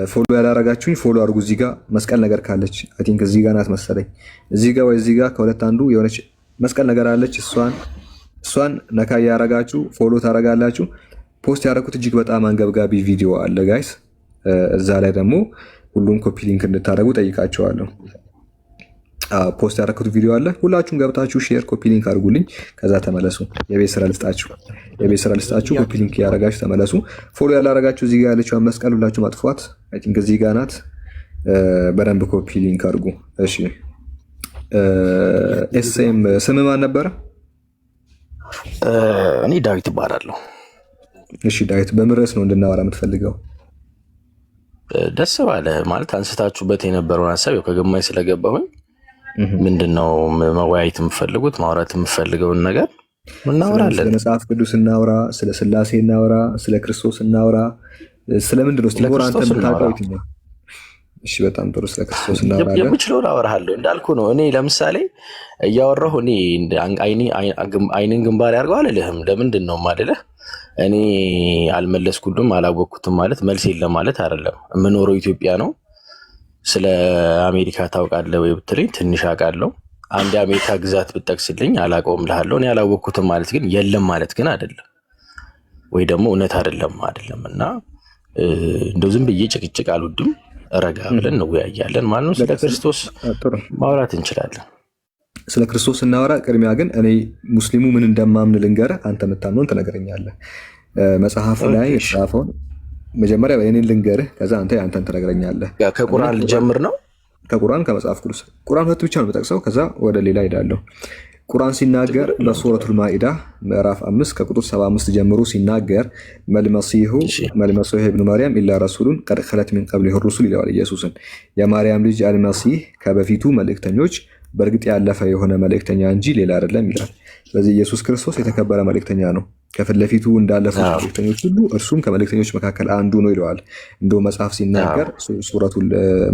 ፎሎ ያላረጋችሁኝ ፎሎ አድርጉ። እዚህ ጋር መስቀል ነገር ካለች አይ ቲንክ እዚህ ጋር ናት መሰለኝ። እዚህ ጋር ወይ እዚህ ጋር ከሁለት አንዱ የሆነች መስቀል ነገር አለች። እሷን ነካ ያረጋችሁ ፎሎ ታረጋላችሁ። ፖስት ያደረኩት እጅግ በጣም አንገብጋቢ ቪዲዮ አለ ጋይስ። እዛ ላይ ደግሞ ሁሉም ኮፒ ሊንክ እንድታደርጉ ጠይቃቸዋለሁ። ፖስት ያደረኩት ቪዲዮ አለ። ሁላችሁም ገብታችሁ ሼር ኮፒ ሊንክ አድርጉልኝ። ከዛ ተመለሱ። የቤት ስራ ልስጣችሁ። ኮፒ ሊንክ ያደረጋችሁ ተመለሱ። ፎሎ ያላረጋችሁ እዚህ ጋር ያለችው መስቀል ሁላችሁም አጥፏት። አይ ቲንክ እዚህ ጋር ናት። በደንብ ኮፒ ሊንክ አድርጉ። እሺ ኤስኤም ስም ማን ነበረ? እኔ ዳዊት እባላለሁ። እሺ ዳዊት፣ በምን ርዕስ ነው እንድናወራ የምትፈልገው? ደስ ባለ ማለት አንስታችሁበት የነበረውን ሀሳብ ከገማኝ ስለገባሁኝ ምንድነው መወያየት የምፈልጉት ማውራት የምፈልገውን ነገር እናወራለን። ስለ መጽሐፍ ቅዱስ እናውራ፣ ስለ ስላሴ እናውራ፣ ስለ ክርስቶስ እናውራ። ስለምንድን ነው ስትኖር አንተ የምታውቀው ነው? እሺ በጣም ጥሩ። ስለ ክርስቶስ እናወራለን። የምችለውን አወራለሁ እንዳልኩ ነው። እኔ ለምሳሌ እያወራሁ እኔ አይንን ግንባር ያርገው አልልህም። ለምንድን ነው የማልልህ? እኔ አልመለስኩልም አላወቅኩትም ማለት መልስ የለም ማለት አይደለም። የምኖረው ኢትዮጵያ ነው። ስለ አሜሪካ ታውቃለህ ወይ ብትለኝ ትንሽ አውቃለሁ። አንድ የአሜሪካ ግዛት ብጠቅስልኝ አላውቀውም እልሃለሁ። እኔ አላወቅኩትም ማለት ግን የለም ማለት ግን አይደለም፣ ወይ ደግሞ እውነት አይደለም። እና እንደው ዝም ብዬ ጭቅጭቅ አልወድም። ረጋ ብለን እንወያያለን ማለት ነው። ስለ ክርስቶስ ማውራት እንችላለን። ስለ ክርስቶስ እናወራ። ቅድሚያ ግን እኔ ሙስሊሙ ምን እንደማምን ልንገርህ፣ አንተ የምታምነውን ትነግረኛለህ። መጽሐፉ ላይ የተጻፈውን መጀመሪያ የእኔን ልንገርህ፣ ከዛ አንተ ያንተን ትነግረኛለህ። ከቁርአን ልጀምር ነው? ከቁርአን ከመጽሐፍ ቅዱስ ቁርአን ሁለት ብቻ ነው የምጠቅሰው፣ ከዛ ወደ ሌላ ሄዳለሁ። ቁርአን ሲናገር በሱረቱል ማኢዳ ምዕራፍ 5 ከቁጥር 75 ጀምሮ ሲናገር መልመሲሁ ኢብኑ መርየም ኢላ ረሱሉን ቀድ ኸለት ሚን ቀብሊሂ ሩሱል ይለዋል። ኢየሱስን የማርያም ልጅ አልመሲህ ከበፊቱ መልእክተኞች በእርግጥ ያለፈ የሆነ መልእክተኛ እንጂ ሌላ አይደለም ይላል። ስለዚህ ኢየሱስ ክርስቶስ የተከበረ መልእክተኛ ነው። ከፊት ለፊቱ እንዳለፉት መልእክተኞች ሁሉ እርሱም ከመልእክተኞች መካከል አንዱ ነው ይለዋል። እንደ መጽሐፍ ሲናገር ሱረቱል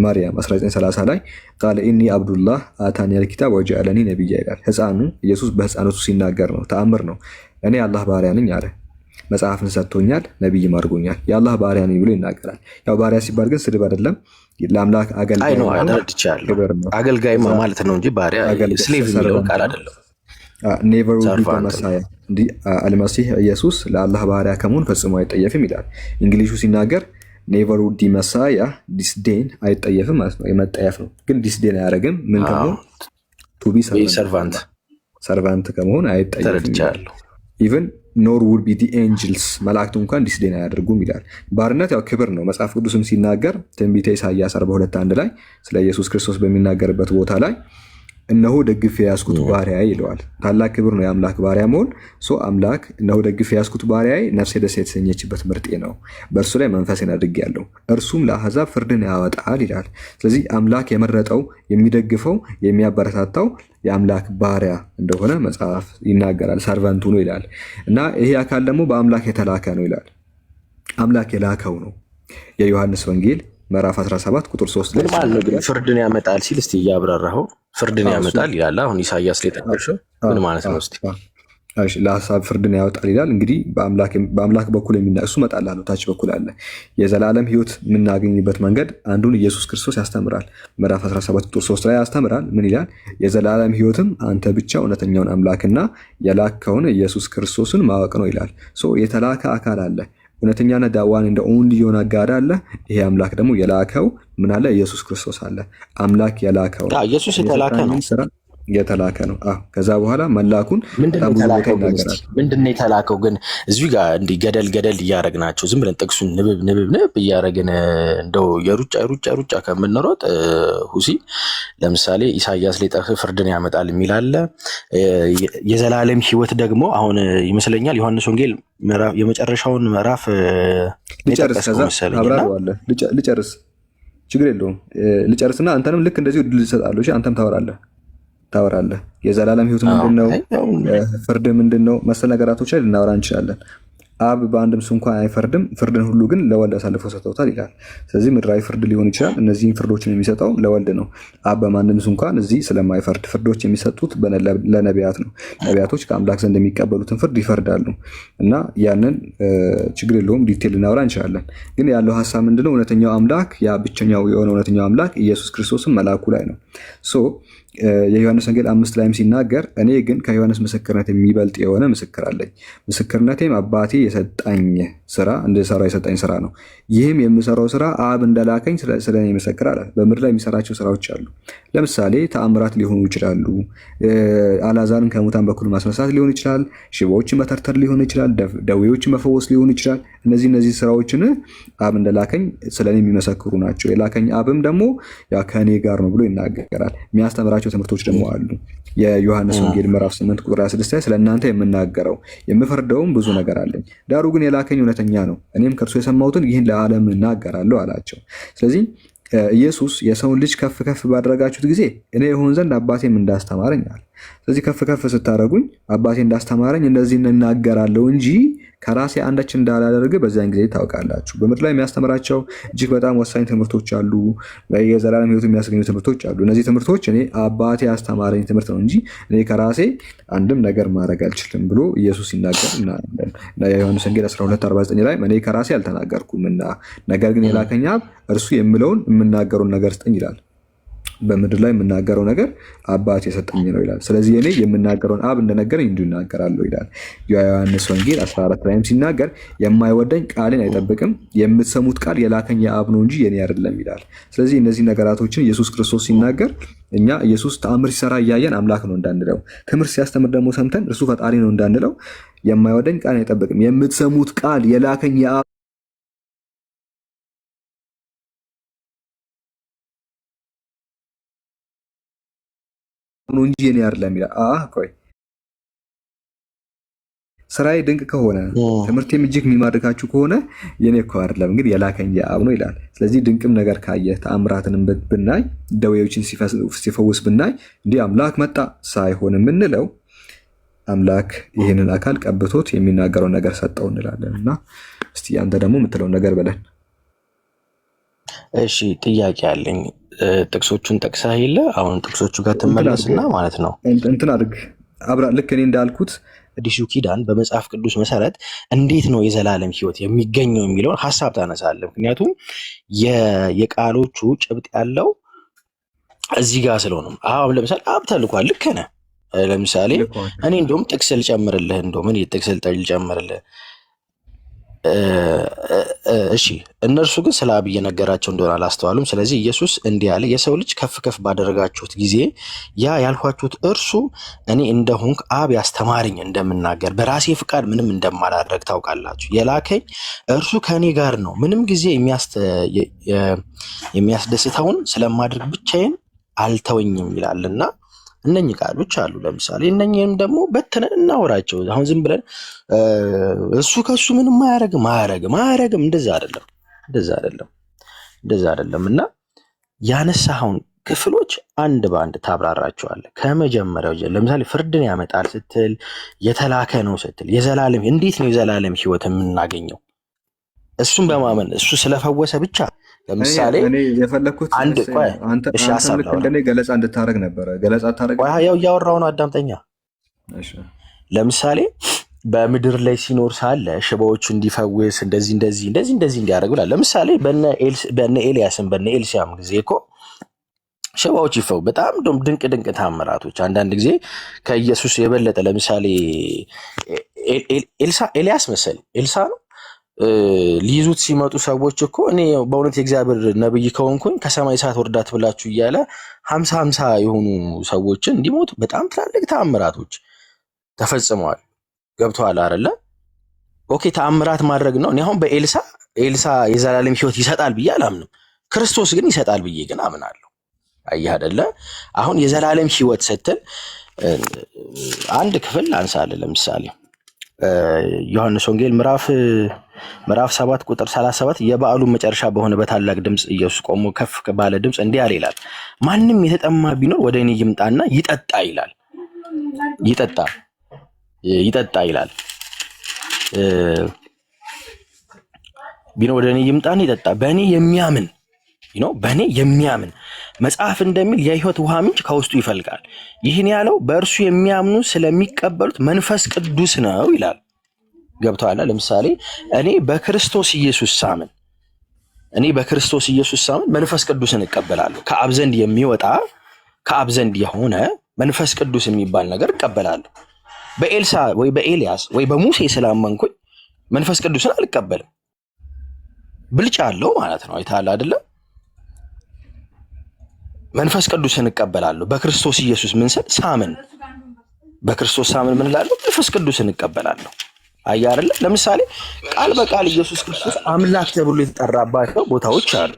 ማርያም 1930 ላይ ቃለ ኢኒ አብዱላህ አታኒል ኪታብ ወጀዐለኒ ነቢያ ይላል። ህፃኑ ኢየሱስ በህፃነቱ ሲናገር ነው። ተአምር ነው። እኔ አላህ ባሪያ ነኝ አለ። መጽሐፍን ሰጥቶኛል፣ ነቢይም አድርጎኛል። የአላህ ባሪያ ነኝ ብሎ ይናገራል። ያው ባሪያ ሲባል ግን ስድብ አይደለም። ለአምላክ አገልጋይ ነው። አገልጋይ ማለት ነው እንጂ ባሪያ ስሌቭ የሚለው ቃል አይደለም። ኔቨር ዊል ቢ መሳያ አልመሲህ ኢየሱስ ለአላህ ባሪያ ከመሆን ፈጽሞ አይጠየፍም ይላል። እንግሊሹ ሲናገር ኔቨር ዊል ቢ መሳያ ዲስዴን አይጠየፍም ማለት ነው። የመጠየፍ ነው ግን ዲስዴን አያደርግም። ምን ከመሆን ቱ ቢ ሰርቫንት ከመሆን አይጠየፍም። ኢቨን ኖር ውል ቢ ዲ ኤንጅልስ መላእክቱ እንኳን ዲስዴን አያደርጉም ይላል። ባርነት ያው ክብር ነው። መጽሐፍ ቅዱስም ሲናገር ትንቢተ ኢሳይያስ 42:1 ላይ ስለ ኢየሱስ ክርስቶስ በሚናገርበት ቦታ ላይ እነሆ ደግፌ ያዝኩት ባሪያዬ ይለዋል። ታላቅ ክብር ነው የአምላክ ባሪያ መሆን። አምላክ እነሆ ደግፌ ያዝኩት ባሪያዬ ነፍሴ ደስ የተሰኘችበት ምርጤ ነው፣ በእርሱ ላይ መንፈሴን አድርጌአለሁ፣ እርሱም ለአሕዛብ ፍርድን ያወጣል ይላል። ስለዚህ አምላክ የመረጠው የሚደግፈው የሚያበረታታው የአምላክ ባሪያ እንደሆነ መጽሐፍ ይናገራል። ሰርቨንቱ ነው ይላል እና ይሄ አካል ደግሞ በአምላክ የተላከ ነው ይላል። አምላክ የላከው ነው። የዮሐንስ ወንጌል ምዕራፍ 17 ቁጥር 3 ላይ ፍርድን ያመጣል ሲል እስቲ እያብራራኸው ፍርድን ያመጣል ይላል። አሁን ኢሳይያስ ላይ ጠቀሰው ምን ማለት ነው? እስቲ ለሐሳብ ፍርድን ያወጣል ይላል። እንግዲህ በአምላክ በኩል የሚናሱ መጣላለሁ ታች በኩል አለ። የዘላለም ሕይወት የምናገኝበት መንገድ አንዱን ኢየሱስ ክርስቶስ ያስተምራል። ምዕራፍ 17 ቁጥር 3 ላይ ያስተምራል። ምን ይላል? የዘላለም ሕይወትም አንተ ብቻ እውነተኛውን አምላክና የላከውን ኢየሱስ ክርስቶስን ማወቅ ነው ይላል። የተላከ አካል አለ። እውነተኛና ዳዋን እንደ ኦንሊ የሆነ ጋር አለ። ይሄ አምላክ ደግሞ የላከው ምን አለ? ኢየሱስ ክርስቶስ አለ። አምላክ የላከው ኢየሱስ የተላከ ነው። የተላከ ነው። ከዛ በኋላ መላኩን ምንድነው የተላከው? ግን እዚሁ ጋር እንዲህ ገደል እያደረግናቸው ዝም ብለን ጥቅሱን ንብብ እያደረግን እንደው የሩጫ ከምንሮጥ ሁሲ ለምሳሌ ኢሳይያስ ላይ ጠቅሶ ፍርድን ያመጣል የሚል አለ። የዘላለም ሕይወት ደግሞ አሁን ይመስለኛል ዮሐንስ ወንጌል የመጨረሻውን ምዕራፍ ልጨርስ፣ ችግር የለውም ልጨርስና አንተንም ልክ እንደዚሁ ድል እሰጥሃለሁ። አንተም ታወራለህ። የዘላለም ሕይወት ምንድን ነው? ፍርድ ምንድን ነው? መሰል ነገራቶች ላይ ልናወራ እንችላለን። አብ በአንድም እሱ እንኳን አይፈርድም፣ ፍርድን ሁሉ ግን ለወልድ አሳልፈው ሰጥተውታል ይላል። ስለዚህ ምድራዊ ፍርድ ሊሆን ይችላል። እነዚህም ፍርዶችን የሚሰጠው ለወልድ ነው። አብ በማንም እሱ እንኳን እዚህ ስለማይፈርድ ፍርዶች የሚሰጡት ለነቢያት ነው። ነቢያቶች ከአምላክ ዘንድ የሚቀበሉትን ፍርድ ይፈርዳሉ እና ያንን ችግር የለውም፣ ዲቴል ልናወራ እንችላለን። ግን ያለው ሀሳብ ምንድነው? እውነተኛው አምላክ ያ ብቸኛው የሆነ እውነተኛው አምላክ ኢየሱስ ክርስቶስን መላኩ ላይ ነው። የዮሐንስ ወንጌል 5 ላይም ሲናገር እኔ ግን ከዮሐንስ ምስክርነት የሚበልጥ የሆነ ምስክር አለኝ፣ ምስክርነቴም አባቴ የሰጠኝ ስራ እንድሰራ የሰጠኝ ስራ ነው። ይህም የምሰራው ስራ አብ እንደላከኝ ስለ እኔ ይመሰክራል አለ። በምድር ላይ የሚሰራቸው ስራዎች አሉ። ለምሳሌ ተአምራት ሊሆኑ ይችላሉ። አልዓዛርን ከሙታን በኩል ማስነሳት ሊሆን ይችላል። ሽባዎችን መተርተር ሊሆን ይችላል። ደዌዎችን መፈወስ ሊሆን ይችላል። እነዚህ ስራዎችን አብ እንደላከኝ ስለ እኔ የሚመሰክሩ ናቸው። የላከኝ አብም ደግሞ ከእኔ ጋር ነው ብሎ ይናገራል። የሚያስተምራቸው ትምህርቶች ደግሞ አሉ። የዮሐንስ ወንጌል ምዕራፍ 8 ቁጥር 26 ላይ ስለ እናንተ የምናገረው የምፈርደውም ብዙ ነገር አለኝ፣ ዳሩ ግን የላከኝ እውነተኛ ነው፣ እኔም ከእርሱ የሰማሁትን ይህን ለዓለም እናገራለሁ አላቸው። ስለዚህ ኢየሱስ የሰውን ልጅ ከፍ ከፍ ባደረጋችሁት ጊዜ እኔ የሆን ዘንድ አባቴም እንዳስተማረኝ አለ። ስለዚህ ከፍ ከፍ ስታደረጉኝ አባቴ እንዳስተማረኝ እነዚህን እናገራለሁ እንጂ ከራሴ አንዳች እንዳላደርግ በዚያን ጊዜ ታውቃላችሁ። በምድር ላይ የሚያስተምራቸው እጅግ በጣም ወሳኝ ትምህርቶች አሉ። የዘላለም ሕይወት የሚያስገኙ ትምህርቶች አሉ። እነዚህ ትምህርቶች እኔ አባቴ ያስተማረኝ ትምህርት ነው እንጂ እኔ ከራሴ አንድም ነገር ማድረግ አልችልም ብሎ ኢየሱስ ሲናገር እናያለን። የዮሐንስ ወንጌል 12:49 ላይ እኔ ከራሴ አልተናገርኩም እና ነገር ግን የላከኝ አብ እርሱ የምለውን የምናገረውን ነገር ስጠኝ ይላል። በምድር ላይ የምናገረው ነገር አባት የሰጠኝ ነው ይላል። ስለዚህ እኔ የምናገረውን አብ እንደነገረኝ እንዲሁ እናገራለሁ ይላል። የዮሐንስ ወንጌል 14 ላይም ሲናገር የማይወደኝ ቃሌን አይጠብቅም፣ የምትሰሙት ቃል የላከኝ የአብ ነው እንጂ የኔ አይደለም ይላል። ስለዚህ እነዚህ ነገራቶችን ኢየሱስ ክርስቶስ ሲናገር እኛ ኢየሱስ ተአምር ሲሰራ እያየን አምላክ ነው እንዳንለው፣ ትምህርት ሲያስተምር ደግሞ ሰምተን እርሱ ፈጣሪ ነው እንዳንለው፣ የማይወደኝ ቃሌን አይጠብቅም፣ የምትሰሙት ቃል የላከኝ የአብ ነው እንጂ የኔ አይደለም ይላል። ቆይ ስራዬ ድንቅ ከሆነ ትምህርቴም እጅግ የሚማርካችሁ ከሆነ የኔ እኮ አይደለም ግን የላከኝ የአብ ነው ይላል። ስለዚህ ድንቅም ነገር ካየ ተአምራትንም ብናይ ደዌዎችን ሲፈውስ ብናይ እንዲህ አምላክ መጣ ሳይሆን የምንለው አምላክ ይህንን አካል ቀብቶት የሚናገረው ነገር ሰጠው እንላለን። እና እስቲ አንተ ደግሞ የምትለው ነገር በለን። እሺ ጥያቄ አለኝ። ጥቅሶቹን ጠቅሰህ የለ አሁን ጥቅሶቹ ጋር ትመለስና ማለት ነው እንትን አድርግ አብራ ልክ እኔ እንዳልኩት አዲሱ ኪዳን በመጽሐፍ ቅዱስ መሰረት እንዴት ነው የዘላለም ሕይወት የሚገኘው የሚለውን ሀሳብ ታነሳለህ። ምክንያቱም የቃሎቹ ጭብጥ ያለው እዚህ ጋር ስለሆነ አሁን ለምሳሌ አብ ተልኳል። ልክ ነህ። ለምሳሌ እኔ እንደውም ጥቅስ ልጨምርልህ፣ እንደውም እኔ ጥቅስ ልጨምርልህ። እሺ እነርሱ ግን ስለ አብ እየነገራቸው እንደሆነ አላስተዋሉም። ስለዚህ ኢየሱስ እንዲህ አለ፣ የሰው ልጅ ከፍ ከፍ ባደረጋችሁት ጊዜ ያ ያልኳችሁት እርሱ እኔ እንደሆንኩ አብ ያስተማረኝ እንደምናገር በራሴ ፍቃድ ምንም እንደማላደርግ ታውቃላችሁ። የላከኝ እርሱ ከእኔ ጋር ነው፣ ምንም ጊዜ የሚያስደስተውን ስለማድረግ ብቻዬን አልተወኝም ይላልና እነኚህ ቃሎች አሉ። ለምሳሌ እነኚህም ደግሞ በትነን እናወራቸው። አሁን ዝም ብለን እሱ ከሱ ምንም አያረግም እንደዛ አይደለም እና ያነሳኸውን ክፍሎች አንድ በአንድ ታብራራቸዋለህ። ከመጀመሪያው ለምሳሌ ፍርድን ያመጣል ስትል፣ የተላከ ነው ስትል፣ የዘላለም እንዴት ነው የዘላለም ሕይወት የምናገኘው? እሱን በማመን እሱ ስለፈወሰ ብቻ ለምሳሌ የፈለኩት እንደኔ ገለጻ እንድታረግ ነበረ። ገለጻ ታረግ ያው እያወራውን አዳምጠኛ። ለምሳሌ በምድር ላይ ሲኖር ሳለ ሽባዎቹ እንዲፈውስ እንደዚህ እንዲያደርግ ብላል። ለምሳሌ በነ ኤልያስም በነ ኤልሳም ጊዜ እኮ ሽባዎች ይፈው በጣም ድንቅ ታምራቶች አንዳንድ ጊዜ ከኢየሱስ የበለጠ ለምሳሌ ኤልያስ መሰል ኤልሳ ነው ሊይዙት ሲመጡ ሰዎች እኮ እኔ በእውነት የእግዚአብሔር ነብይ ከሆንኩኝ ከሰማይ እሳት ወርዳት ብላችሁ እያለ 50 የሆኑ ሰዎችን እንዲሞቱ በጣም ትላልቅ ተአምራቶች ተፈጽመዋል። ገብቶሃል አይደለ? ኦኬ ተአምራት ማድረግ ነው። እኔ አሁን በኤልሳ የዘላለም ሕይወት ይሰጣል ብዬ አላምንም። ክርስቶስ ግን ይሰጣል ብዬ ግን አምናለሁ። አየህ አይደለ? አሁን የዘላለም ሕይወት ስትል አንድ ክፍል አንሳለን። ለምሳሌ ዮሐንስ ወንጌል ምዕራፍ 7 ቁጥር 37 የበዓሉን መጨረሻ በሆነ በታላቅ ድምፅ ኢየሱስ ቆሞ ከፍ ባለ ድምፅ እንዲህ አለ ይላል፣ ማንም የተጠማ ቢኖር ወደ እኔ ይምጣና ይጠጣ ይላል። ይጠጣ ይላል። ቢኖር ወደ እኔ ይምጣና ይጠጣ። በእኔ የሚያምን መጽሐፍ እንደሚል የሕይወት ውሃ ምንጭ ከውስጡ ይፈልቃል። ይህን ያለው በእርሱ የሚያምኑ ስለሚቀበሉት መንፈስ ቅዱስ ነው ይላል። ገብቶሃል? ለምሳሌ እኔ በክርስቶስ ኢየሱስ ሳምን መንፈስ ቅዱስን እቀበላለሁ። ከአብ ዘንድ የሚወጣ ከአብ ዘንድ የሆነ መንፈስ ቅዱስ የሚባል ነገር እቀበላለሁ። በኤልሳ ወይ በኤልያስ ወይ በሙሴ ስላመንኩኝ መንፈስ ቅዱስን አልቀበልም። ብልጫ አለው ማለት ነው። አይተሃል አይደለም? መንፈስ ቅዱስን እቀበላለሁ በክርስቶስ ኢየሱስ ምን ስል ሳምን፣ በክርስቶስ ሳምን ምን እላለሁ? መንፈስ ቅዱስን እቀበላለሁ። አየህ አይደለ? ለምሳሌ ቃል በቃል ኢየሱስ ክርስቶስ አምላክ ተብሎ የተጠራባቸው ቦታዎች አሉ።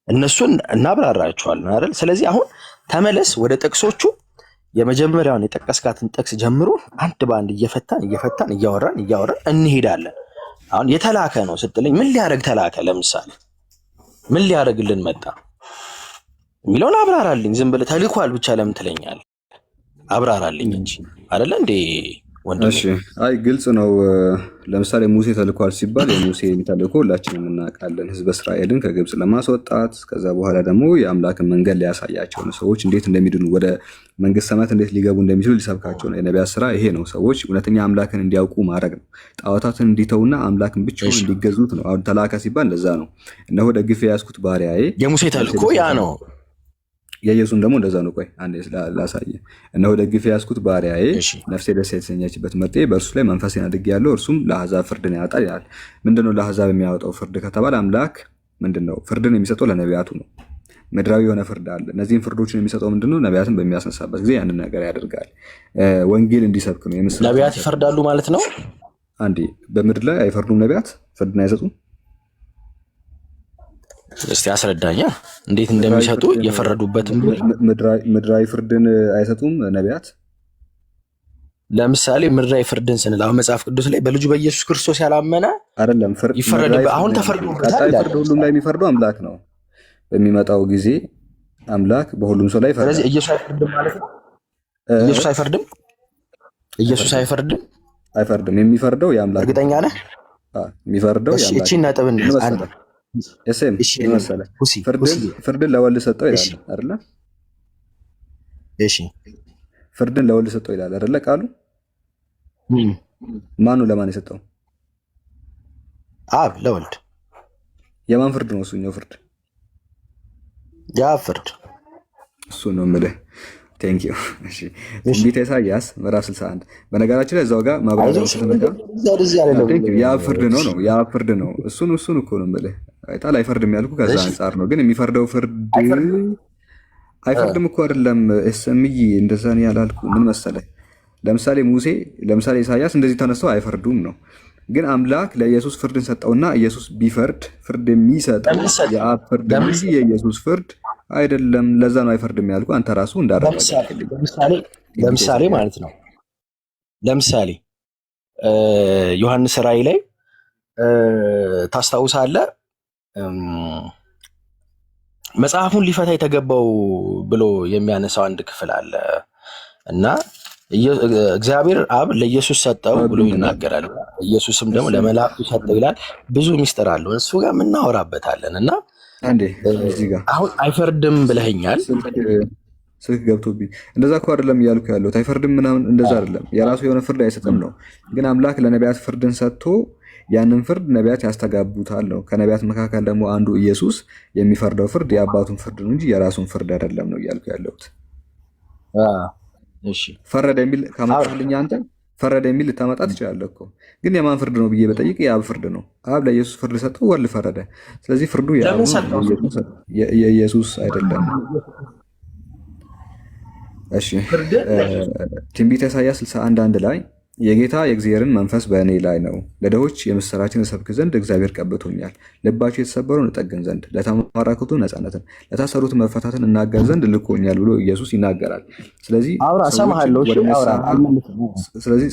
እነሱን እናብራራቸዋለን አይደል? ስለዚህ አሁን ተመለስ ወደ ጥቅሶቹ። የመጀመሪያውን የጠቀስካትን ጥቅስ ጀምሮ አንድ በአንድ እየፈታን እያወራን እንሄዳለን። አሁን የተላከ ነው ስትለኝ ምን ሊያደርግ ተላከ? ለምሳሌ ምን ሊያደርግልን መጣ የሚለውን አብራራልኝ። ዝም ብለህ ተልኳል ብቻ ለምን ትለኛለህ? አብራራልኝ እንጂ አይደለ እንዴ ወንድሜ? እሺ፣ አይ ግልጽ ነው። ለምሳሌ ሙሴ ተልኳል ሲባል የሙሴ ተልኮ ሁላችንም እናውቃለን። ህዝበ እስራኤልን ከግብፅ ለማስወጣት ከዛ በኋላ ደግሞ የአምላክን መንገድ ሊያሳያቸው ነው። ሰዎች እንዴት እንደሚድኑ ወደ መንግስት ሰማያት እንዴት ሊገቡ እንደሚችሉ ሊሰብካቸው ነው። የነቢያት ስራ ይሄ ነው። ሰዎች እውነተኛ አምላክን እንዲያውቁ ማድረግ ነው። ጣዖታትን እንዲተውና አምላክን ብቻውን እንዲገዙት ነው። አሁን ተላከ ሲባል እንደዛ ነው። እነሆ ደግፌ የያዝኩት ባሪያዬ። የሙሴ ተልኮ ያ ነው። የኢየሱስም ደግሞ እንደዛ ነው። ቆይ አንዴ ላሳየ። እነሆ ደግፌ የያዝኩት ባሪያዬ ነፍሴ ደስ የተሰኘችበት ምርጤ በእርሱ ላይ መንፈሴን አድርጌአለሁ፣ እርሱም ለአሕዛብ ፍርድን ያወጣል ይላል። ምንድነው ለአሕዛብ የሚያወጣው ፍርድ ከተባለ አምላክ ምንድነው ፍርድን የሚሰጠው? ለነቢያቱ ነው። ምድራዊ የሆነ ፍርድ አለ። እነዚህም ፍርዶችን የሚሰጠው ምንድነው? ነቢያትን በሚያስነሳበት ጊዜ ያንን ነገር ያደርጋል። ወንጌል እንዲሰብክ ነው። ነቢያት ይፈርዳሉ ማለት ነው። አንዴ በምድር ላይ አይፈርዱም? ነቢያት ፍርድን አይሰጡም? እስቲ አስረዳኛ እንዴት እንደሚሰጡ የፈረዱበትም። ምድራዊ ፍርድን አይሰጡም ነቢያት። ለምሳሌ ምድራዊ ፍርድን ስንል አሁን መጽሐፍ ቅዱስ ላይ በልጁ በኢየሱስ ክርስቶስ ያላመነ አይደለም ይፈረድበት። አሁን ተፈርዶበታል። ፍርድ ሁሉም ላይ የሚፈርደው አምላክ ነው። በሚመጣው ጊዜ አምላክ በሁሉም ሰው ላይ ይፈርዳል። ስለዚህ ኢየሱስ አይፈርድም ማለት ነው። ኢየሱስ አይፈርድም። የሚፈርደው የአምላክ። እርግጠኛ ነህ? የሚፈርደው የአምላክ። እቺ ነጥብ አንድ ፍርድን ለወልድ ሰጠው ይላል አይደለ? እሺ ፍርድን ለወልድ ሰጠው ይላል አይደለ? ቃሉ ማኑ ለማን የሰጠው? አብ ለወልድ። የማን ፍርድ ነው? እሱኛው ፍርድ የአብ ፍርድ። እሱ ነው የምልህ። ቴንክ ዩ። እሺ ትንቢተ ኢሳይያስ ምዕራፍ 61 በነገራችን ላይ እዛው ጋር ማብራሪያው ስለነጋ የአብ ፍርድ ነው የአብ ፍርድ ነው። እሱን እኮ ነው የምልህ። አይጣል አይፈርድም ያልኩ ከዛ አንጻር ነው። ግን የሚፈርደው ፍርድ አይፈርድም እኮ አይደለም። እስምይ እንደዛ ነው ያላልኩ። ምን መሰለህ? ለምሳሌ ኢሳይያስ እንደዚህ ተነስተው አይፈርዱም ነው። ግን አምላክ ለኢየሱስ ፍርድን ሰጠውና ኢየሱስ ቢፈርድ ፍርድ የሚሰጠው የአብ ፍርድ እንጂ የኢየሱስ ፍርድ አይደለም። ለዛ ነው አይፈርድም ያልኩ። አንተ ራሱ እንዳረጋግጥልኝ ለምሳሌ ማለት ነው። ለምሳሌ ዮሐንስ ራእይ ላይ ታስታውሳለህ? መጽሐፉን ሊፈታ የተገባው ብሎ የሚያነሳው አንድ ክፍል አለ እና እግዚአብሔር አብ ለኢየሱስ ሰጠው ብሎ ይናገራል። ኢየሱስም ደግሞ ለመላእክቱ ሰጠው ይላል። ብዙ ሚስጥር አለው። እሱ ጋር እናወራበታለን እና አሁን አይፈርድም ብለኸኛል። ስልክ ገብቶብኝ እንደዛ እኮ አይደለም እያልኩ ያለሁት። አይፈርድም ምናምን እንደዛ አይደለም። የራሱ የሆነ ፍርድ አይሰጥም ነው። ግን አምላክ ለነቢያት ፍርድን ሰጥቶ ያንን ፍርድ ነቢያት ያስተጋቡታል ነው። ከነቢያት መካከል ደግሞ አንዱ ኢየሱስ የሚፈርደው ፍርድ የአባቱን ፍርድ ነው እንጂ የራሱን ፍርድ አይደለም ነው እያልኩ ያለሁት። ፈረደ የሚል ካመጣልኝ አንተ ፈረደ የሚል ልታመጣ ትችላለህ እኮ። ግን የማን ፍርድ ነው ብዬ በጠይቅ የአብ ፍርድ ነው። አብ ለኢየሱስ ፍርድ ሰጠው፣ ወልድ ፈረደ። ስለዚህ ፍርዱ የኢየሱስ አይደለም። እሺ ትንቢተ ኢሳይያስ 61:1 ላይ የጌታ የእግዚአብሔርን መንፈስ በእኔ ላይ ነው፣ ለድሆች የምስራችን እሰብክ ዘንድ እግዚአብሔር ቀብቶኛል፣ ልባቸው የተሰበረውን እጠግን ዘንድ፣ ለተማረኩት ነፃነትን፣ ለታሰሩት መፈታትን እናገር ዘንድ ልኮኛል ብሎ ኢየሱስ ይናገራል። ስለዚህ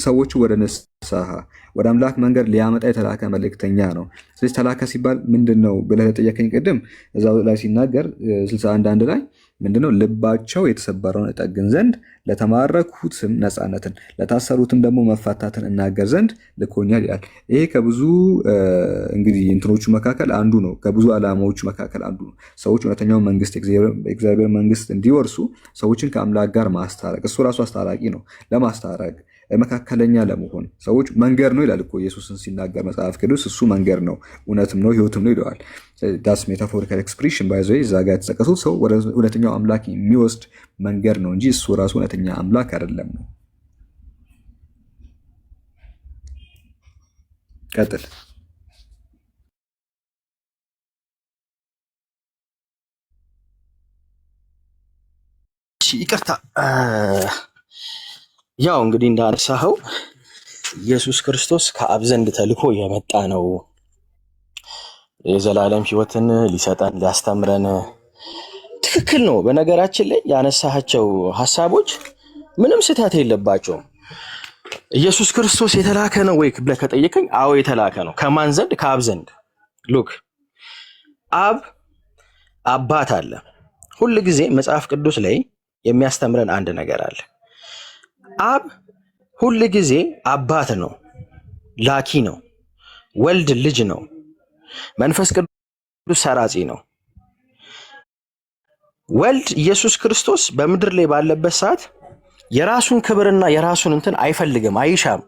ሰዎቹ ወደ ንስሐ ወደ አምላክ መንገድ ሊያመጣ የተላከ መልእክተኛ ነው። ስለዚህ ተላከ ሲባል ምንድን ነው ብለህ ለጠየቀኝ ቅድም እዛው ላይ ሲናገር 61:1 ላይ ምንድነው? ልባቸው የተሰበረውን እጠግን ዘንድ ለተማረኩትም ነፃነትን ለታሰሩትም ደግሞ መፋታትን እናገር ዘንድ ልኮኛል ይላል። ይሄ ከብዙ እንግዲህ እንትኖቹ መካከል አንዱ ነው። ከብዙ ዓላማዎቹ መካከል አንዱ ነው። ሰዎች እውነተኛውን መንግስት የእግዚአብሔር መንግስት እንዲወርሱ ሰዎችን ከአምላክ ጋር ማስታረቅ፣ እሱ ራሱ አስታራቂ ነው። ለማስታረቅ መካከለኛ ለመሆን ሰዎች መንገድ ነው ይላል እኮ ኢየሱስን ሲናገር መጽሐፍ ቅዱስ። እሱ መንገድ ነው፣ እውነትም ነው፣ ህይወትም ነው ይለዋል። ዳስ ሜታፎሪካል ኤክስፕሬሽን ባይዘ እዛ ጋር የተጠቀሱት ሰው ወደ እውነተኛው አምላክ የሚወስድ መንገድ ነው እንጂ እሱ ራሱ እውነተኛ አምላክ አይደለም ነው። ቀጥል። ይቅርታ ያው እንግዲህ እንዳነሳኸው ኢየሱስ ክርስቶስ ከአብ ዘንድ ተልኮ የመጣ ነው። የዘላለም ህይወትን ሊሰጠን ሊያስተምረን። ትክክል ነው። በነገራችን ላይ ያነሳሃቸው ሐሳቦች ምንም ስህተት የለባቸውም። ኢየሱስ ክርስቶስ የተላከ ነው ወይ ብለህ ከጠየቀኝ፣ አዎ የተላከ ነው። ከማን ዘንድ? ከአብ ዘንድ። ሉክ አብ አባት አለ። ሁል ጊዜ መጽሐፍ ቅዱስ ላይ የሚያስተምረን አንድ ነገር አለ። አብ ሁል ጊዜ አባት ነው፣ ላኪ ነው። ወልድ ልጅ ነው። መንፈስ ቅዱስ ሰራጺ ነው። ወልድ ኢየሱስ ክርስቶስ በምድር ላይ ባለበት ሰዓት የራሱን ክብርና የራሱን እንትን አይፈልግም፣ አይሻም።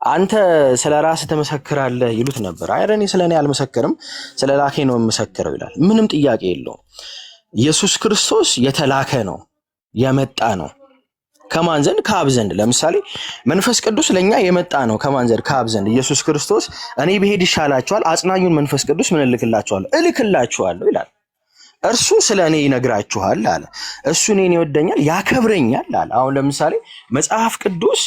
አንተ ስለ ራስህ ትመሰክራለህ ይሉት ነበር። አይ እኔ ስለ እኔ አልመሰክርም፣ ስለ ላኬ ነው የምመሰክረው ይላል። ምንም ጥያቄ የለውም። ኢየሱስ ክርስቶስ የተላከ ነው፣ የመጣ ነው። ከማን ዘንድ? ከአብ ዘንድ። ለምሳሌ መንፈስ ቅዱስ ለኛ የመጣ ነው። ከማን ዘንድ? ከአብ ዘንድ። ኢየሱስ ክርስቶስ እኔ ብሄድ ይሻላችኋል፣ አጽናኙን መንፈስ ቅዱስ ምን እልክላችኋለሁ ይላል። እርሱ ስለ እኔ ይነግራችኋል አለ። እሱ እኔን ይወደኛል ያከብረኛል አለ። አሁን ለምሳሌ መጽሐፍ ቅዱስ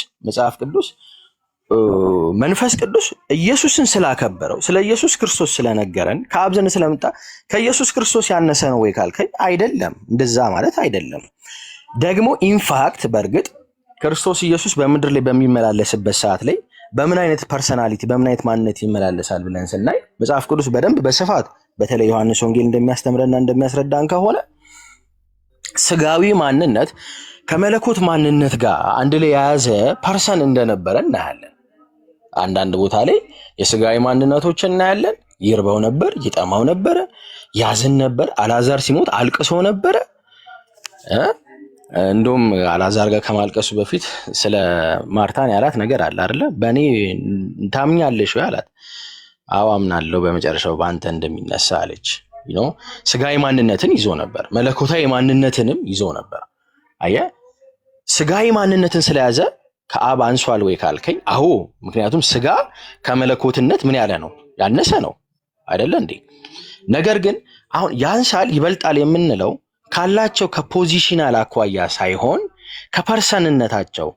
መንፈስ ቅዱስ ኢየሱስን ስላከበረው ስለ ኢየሱስ ክርስቶስ ስለነገረን ከአብ ዘንድ ስለመጣ ከኢየሱስ ክርስቶስ ያነሰ ነው ወይ ካልከኝ፣ አይደለም። እንደዛ ማለት አይደለም። ደግሞ ኢንፋክት በእርግጥ ክርስቶስ ኢየሱስ በምድር ላይ በሚመላለስበት ሰዓት ላይ በምን አይነት ፐርሰናሊቲ በምን አይነት ማንነት ይመላለሳል ብለን ስናይ መጽሐፍ ቅዱስ በደንብ በስፋት በተለይ ዮሐንስ ወንጌል እንደሚያስተምረና እንደሚያስረዳን ከሆነ ስጋዊ ማንነት ከመለኮት ማንነት ጋር አንድ ላይ የያዘ ፐርሰን እንደነበረ እናያለን። አንዳንድ ቦታ ላይ የስጋዊ ማንነቶችን እናያለን። ይርበው ነበር፣ ይጠማው ነበረ፣ ያዝን ነበር። አልዓዛር ሲሞት አልቅሶ ነበረ። እንደውም አልዓዛር ጋር ከማልቀሱ በፊት ስለ ማርታን ያላት ነገር አለ አይደለ? በእኔ ታምኛለሽ ወይ አላት። አዎ አምናለሁ፣ በመጨረሻው በአንተ እንደሚነሳ አለች። ስጋዊ ማንነትን ይዞ ነበር፣ መለኮታዊ ማንነትንም ይዞ ነበር። አየህ፣ ስጋዊ ማንነትን ስለያዘ ከአብ አንሷል ወይ ካልከኝ፣ አዎ። ምክንያቱም ስጋ ከመለኮትነት ምን ያለ ነው? ያነሰ ነው አይደለ እንዴ? ነገር ግን አሁን ያንሳል ይበልጣል የምንለው ካላቸው ከፖዚሽናል አኳያ ሳይሆን ከፐርሰንነታቸው።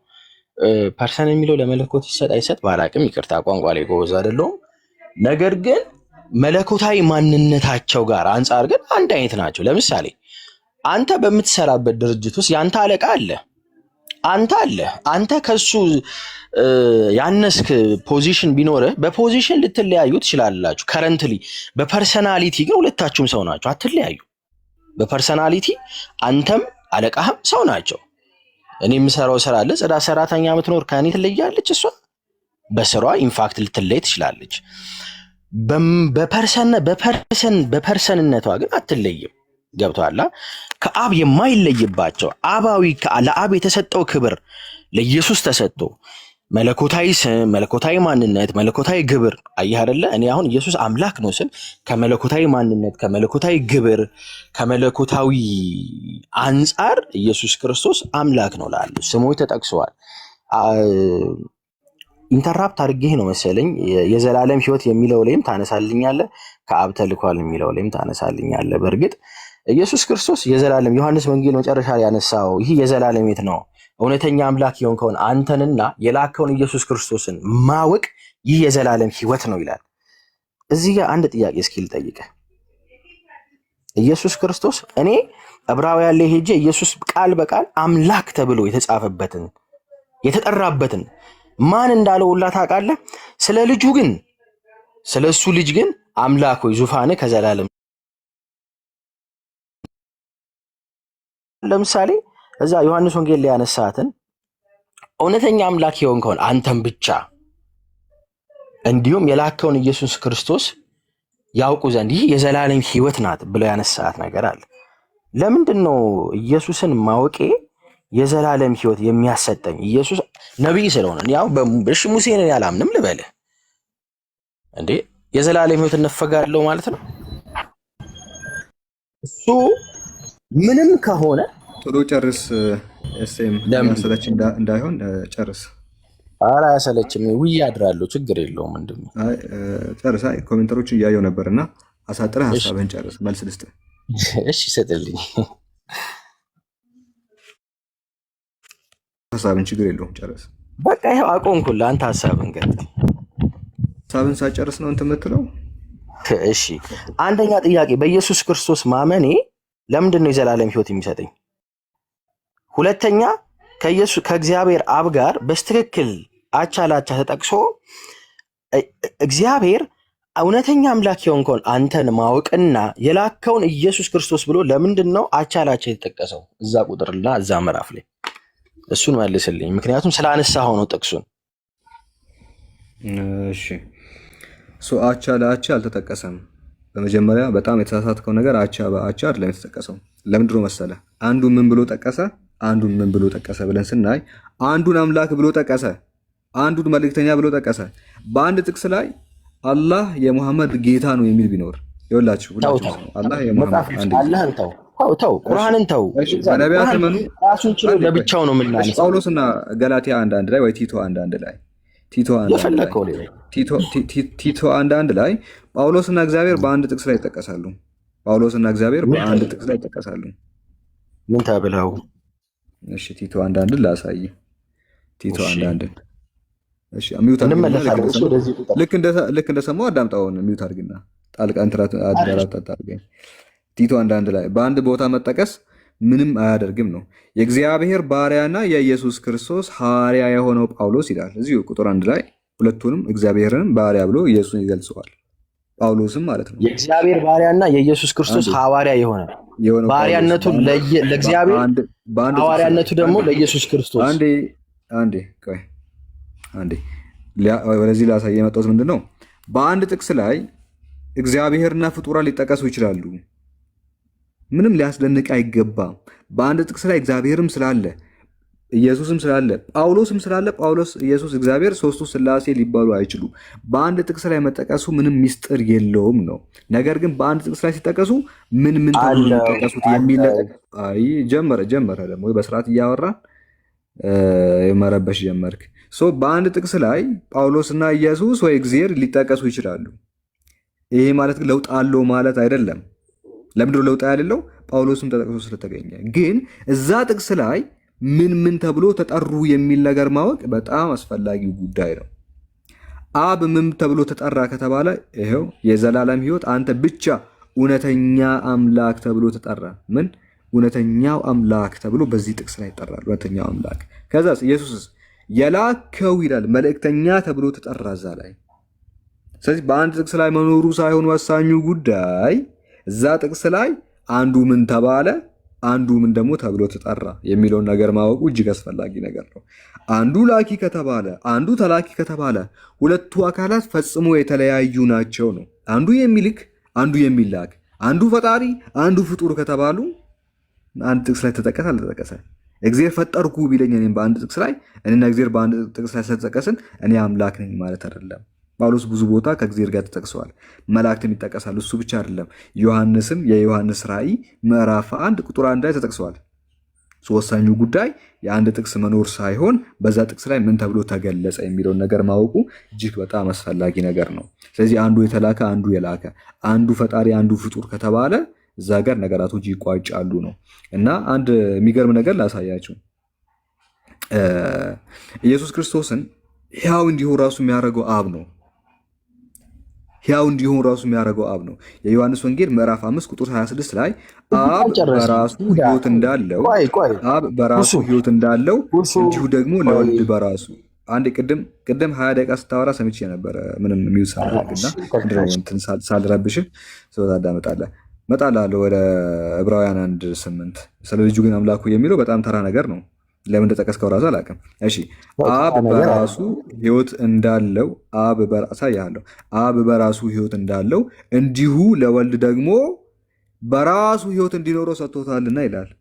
ፐርሰን የሚለው ለመለኮት ይሰጥ አይሰጥ ባላቅም፣ ይቅርታ ቋንቋ ላይ ጎበዝ አይደለሁም። ነገር ግን መለኮታዊ ማንነታቸው ጋር አንጻር ግን አንድ አይነት ናቸው። ለምሳሌ አንተ በምትሰራበት ድርጅት ውስጥ ያንተ አለቃ አለ፣ አንተ ከሱ ያነስክ ፖዚሽን ቢኖርህ በፖዚሽን ልትለያዩ ትችላላችሁ። ከረንትሊ በፐርሰናሊቲ ግን ሁለታችሁም ሰው ናቸው፣ አትለያዩ። በፐርሰናሊቲ አንተም አለቃህም ሰው ናቸው። እኔ የምሰራው ስራ አለ፣ ጽዳት ሰራተኛ የምትኖር ከእኔ ትለያለች። እሷ በስራዋ ኢንፋክት ልትለይ ትችላለች። በፐርሰንነቷ ግን አትለይም። ገብቶሃል? ከአብ የማይለይባቸው አባዊ ለአብ የተሰጠው ክብር ለኢየሱስ ተሰጥቶ መለኮታዊ ስም፣ መለኮታዊ ማንነት፣ መለኮታዊ ግብር። አየህ አይደለ? እኔ አሁን ኢየሱስ አምላክ ነው ስል ከመለኮታዊ ማንነት፣ ከመለኮታዊ ግብር፣ ከመለኮታዊ አንጻር ኢየሱስ ክርስቶስ አምላክ ነው ላሉ ስሞች ተጠቅሰዋል። ኢንተራፕት አድርጌህ ነው መሰለኝ። የዘላለም ሕይወት የሚለው ላይም ታነሳልኛለህ፣ ከአብ ተልኳል የሚለው ላይም ታነሳልኛለህ። በእርግጥ ኢየሱስ ክርስቶስ የዘላለም ዮሐንስ ወንጌል መጨረሻ ያነሳው ይህ የዘላለም ሕይወት ነው፣ እውነተኛ አምላክ የሆንከውን አንተንና የላከውን ኢየሱስ ክርስቶስን ማወቅ ይህ የዘላለም ሕይወት ነው ይላል። እዚህ ጋር አንድ ጥያቄ እስኪ ልጠይቅህ። ኢየሱስ ክርስቶስ እኔ ዕብራውያን ላይ ሄጄ ኢየሱስ ቃል በቃል አምላክ ተብሎ የተጻፈበትን የተጠራበትን ማን እንዳለው ሁላ ታውቃለህ? ስለ ልጁ ግን ስለ እሱ ልጅ ግን አምላክ ሆይ ዙፋንህ ከዘላለም ለምሳሌ እዛ ዮሐንስ ወንጌል ላይ ያነሳትን እውነተኛ አምላክ የሆንከውን አንተን ብቻ እንዲሁም የላከውን ኢየሱስ ክርስቶስ ያውቁ ዘንድ ይህ የዘላለም ሕይወት ናት ብለው ያነሳት ነገር አለ። ለምንድን ነው ኢየሱስን ማወቄ የዘላለም ሕይወት የሚያሰጠኝ? ኢየሱስ ነቢይ ስለሆነ ያው በሽ ሙሴን ያላምንም ልበልህ እንዴ የዘላለም ሕይወት እንፈጋለሁ ማለት ነው። እሱ ምንም ከሆነ ቶሎ ጨርስ። ኤስኤም ያሰለች እንዳይሆን ጨርስ። ኧረ አያሰለችም። ውይ አድራለሁ፣ ችግር የለውም። ምንድን ነው ጨርስ። አይ ኮሜንተሮችን እያየው ነበርና አሳጥረህ ሀሳብህን ጨርስ። መልስ ልስጥህ። እሺ ስጥልኝ ሀሳብን። ችግር የለውም ጨርስ። በቃ ይኸው አቆምኩልህ። አንተ ሀሳብን ገጥ ሀሳብን ሳጨርስ ነው እንትን የምትለው። እሺ አንደኛ ጥያቄ በኢየሱስ ክርስቶስ ማመኔ ለምንድን ነው የዘላለም ሕይወት የሚሰጠኝ? ሁለተኛ ከእግዚአብሔር አብ ጋር በስትክክል አቻ ላቻ ተጠቅሶ እግዚአብሔር እውነተኛ አምላክ የሆንከውን አንተን ማወቅና የላከውን ኢየሱስ ክርስቶስ ብሎ ለምንድን ነው አቻ ላቻ የተጠቀሰው እዛ ቁጥርና እዛ ምዕራፍ ላይ? እሱን መልስልኝ። ምክንያቱም ስላነሳኸው ነው ጥቅሱን። እሺ አቻ ለአቻ አልተጠቀሰም። በመጀመሪያ በጣም የተሳሳትከው ነገር አቻ በአቻ አይደለም የተጠቀሰው። ለምንድን ነው መሰለህ? አንዱን ምን ብሎ ጠቀሰ? አንዱን ምን ብሎ ጠቀሰ ብለን ስናይ አንዱን አምላክ ብሎ ጠቀሰ፣ አንዱን መልእክተኛ ብሎ ጠቀሰ። በአንድ ጥቅስ ላይ አላህ የሙሐመድ ጌታ ነው የሚል ቢኖር ይኸውላችሁ፣ አላህ የሙሐመድ አንድ ተው ቁርአንን ተው። በነቢያት ዘመኑ ራሱን ችሎ ለብቻው ነው የምናነሳው። ጳውሎስና ገላትያ 1:1 ላይ ወይ ቲቶ 1:1 ላይ ቲቶ 1:1 ላይ ጳውሎስና እግዚአብሔር በአንድ ጥቅስ ላይ ይጠቀሳሉ። ጳውሎስና እግዚአብሔር በአንድ ጥቅስ ላይ ይጠቀሳሉ። ምን ተብለው? እሺ ቲቶ 1:1 ላሳይ። ቲቶ 1:1 እሺ ሚውት ልክ እንደሰማው አዳምጣውን ሚውት አድርግና ጣልቃ እንትራት አድራራጣጣ ቲቶ 1:1 ላይ በአንድ ቦታ መጠቀስ ምንም አያደርግም ነው። የእግዚአብሔር ባሪያና የኢየሱስ ክርስቶስ ሐዋርያ የሆነው ጳውሎስ ይላል። እዚሁ ቁጥር 1 ላይ ሁለቱንም እግዚአብሔርንም ባሪያ ብሎ ኢየሱስን ይገልጸዋል። ጳውሎስም ማለት ነው የእግዚአብሔር ባሪያና የኢየሱስ ክርስቶስ ሐዋርያ የሆነ ባሪያነቱ ለእግዚአብሔር፣ ሐዋርያነቱ ደግሞ ለኢየሱስ ክርስቶስ። አንዴ ወደዚህ ላሳይ የመጣሁት ምንድን ነው? በአንድ ጥቅስ ላይ እግዚአብሔርና ፍጡራን ሊጠቀሱ ይችላሉ። ምንም ሊያስደንቅ አይገባም። በአንድ ጥቅስ ላይ እግዚአብሔርም ስላለ ኢየሱስም ስላለ ጳውሎስም ስላለ ጳውሎስ፣ ኢየሱስ፣ እግዚአብሔር ሶስቱ ስላሴ ሊባሉ አይችሉም። በአንድ ጥቅስ ላይ መጠቀሱ ምንም ሚስጥር የለውም ነው። ነገር ግን በአንድ ጥቅስ ላይ ሲጠቀሱ ምን ተብሎ የሚጠቀሱት የሚል ጀመረ ደግሞ በስርዓት እያወራን መረበሽ ጀመርክ። በአንድ ጥቅስ ላይ ጳውሎስና ኢየሱስ ወይ እግዚአብሔር ሊጠቀሱ ይችላሉ። ይሄ ማለት ግን ለውጥ አለው ማለት አይደለም። ለምንድነው ለውጥ ያለው? ጳውሎስም ተጠቅሶ ስለተገኘ። ግን እዛ ጥቅስ ላይ ምን ተብሎ ተጠሩ የሚል ነገር ማወቅ በጣም አስፈላጊው ጉዳይ ነው። አብ ምን ተብሎ ተጠራ ከተባለ ይሄው የዘላለም ሕይወት አንተ ብቻ እውነተኛ አምላክ ተብሎ ተጠራ። ምን እውነተኛው አምላክ ተብሎ በዚህ ጥቅስ ላይ ይጠራል። እውነተኛው አምላክ። ከዛስ ኢየሱስስ የላከው ይላል መልእክተኛ ተብሎ ተጠራ እዛ ላይ። ስለዚህ በአንድ ጥቅስ ላይ መኖሩ ሳይሆን ወሳኙ ጉዳይ እዛ ጥቅስ ላይ አንዱ ምን ተባለ፣ አንዱ ምን ደግሞ ተብሎ ተጠራ የሚለውን ነገር ማወቁ እጅግ አስፈላጊ ነገር ነው። አንዱ ላኪ ከተባለ፣ አንዱ ተላኪ ከተባለ ሁለቱ አካላት ፈጽሞ የተለያዩ ናቸው ነው። አንዱ የሚልክ፣ አንዱ የሚላክ፣ አንዱ ፈጣሪ፣ አንዱ ፍጡር ከተባሉ አንድ ጥቅስ ላይ ተጠቀሰ አልተጠቀሰ? እግዚአብሔር ፈጠርኩ ቢለኝ እኔም በአንድ ጥቅስ ላይ እኔና እግዚአብሔር በአንድ ጥቅስ ላይ ስለተጠቀስን እኔ አምላክ ነኝ ማለት አይደለም። ጳውሎስ ብዙ ቦታ ከእግዚአብሔር ጋር ተጠቅሰዋል። መላእክትም ይጠቀሳሉ። እሱ ብቻ አይደለም። ዮሐንስም የዮሐንስ ራእይ ምዕራፍ 1 ቁጥር 1 ላይ ተጠቅሰዋል። ወሳኙ ጉዳይ የአንድ ጥቅስ መኖር ሳይሆን በዛ ጥቅስ ላይ ምን ተብሎ ተገለጸ የሚለውን ነገር ማወቁ እጅግ በጣም አስፈላጊ ነገር ነው። ስለዚህ አንዱ የተላከ፣ አንዱ የላከ፣ አንዱ ፈጣሪ፣ አንዱ ፍጡር ከተባለ እዛ ጋር ነገራቶች ይቋጫሉ ነው። እና አንድ የሚገርም ነገር ላሳያችሁ። ኢየሱስ ክርስቶስን ሕያው እንዲሆን ራሱ የሚያደርገው አብ ነው። ሕያው እንዲሆን ራሱ የሚያደርገው አብ ነው። የዮሐንስ ወንጌል ምዕራፍ 5 ቁጥር 26 ላይ አብ በራሱ ሕይወት እንዳለው እንዲሁ ደግሞ ለወልድ በራሱ አንድ ቅድም 20 ደቂቃ ስታወራ ሰምቼ ነበረ። ምንም የሚውሳ ሳልረብሽ ሰው ታዳምጣለህ። እመጣላለሁ ወደ ዕብራውያን 1:8 ስለ ልጁ ግን አምላኩ የሚለው በጣም ተራ ነገር ነው። ለምን እንደጠቀስከው ራሱ አላውቅም። እሺ አብ በራሱ ሕይወት እንዳለው አሳያለሁ። አብ በራሱ ሕይወት እንዳለው እንዲሁ ለወልድ ደግሞ በራሱ ሕይወት እንዲኖረው ሰጥቶታልና ይላል።